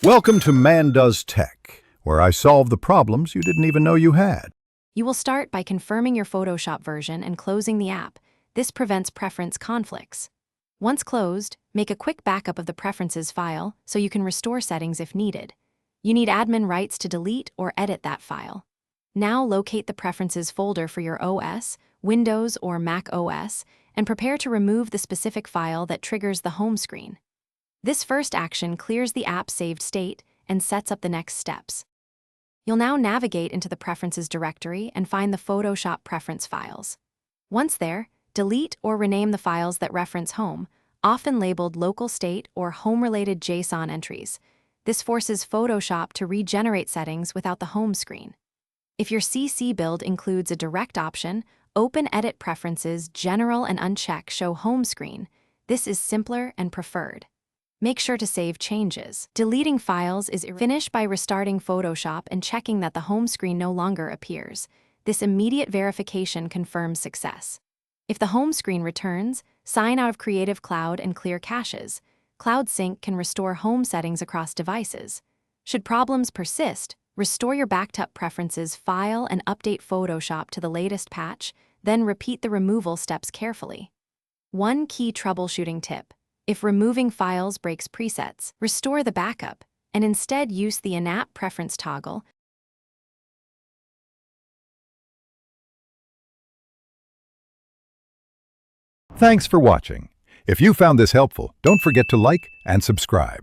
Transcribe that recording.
Welcome to Man Does Tech, where I solve the problems you didn't even know you had. You will start by confirming your Photoshop version and closing the app. This prevents preference conflicts. Once closed, make a quick backup of the preferences file so you can restore settings if needed. You need admin rights to delete or edit that file. Now locate the preferences folder for your OS, Windows or Mac OS, and prepare to remove the specific file that triggers the home screen. This first action clears the app's saved state and sets up the next steps. You'll now navigate into the Preferences directory and find the Photoshop preference files. Once there, delete or rename the files that reference home, often labeled local state or home-related JSON entries. This forces Photoshop to regenerate settings without the home screen. If your CC build includes a direct option, Open Edit Preferences General and Uncheck Show Home Screen, this is simpler and preferred. Make sure to save changes. Deleting files is finish by restarting Photoshop and checking that the home screen no longer appears. This immediate verification confirms success. If the home screen returns, sign out of Creative Cloud and clear caches. Cloud Sync can restore home settings across devices. Should problems persist, restore your backed up preferences file and update Photoshop to the latest patch, then repeat the removal steps carefully. One key troubleshooting tip. If removing files breaks presets, restore the backup, and instead use the in-app preference toggle. Thanks for watching. If you found this helpful, don't forget to like and subscribe.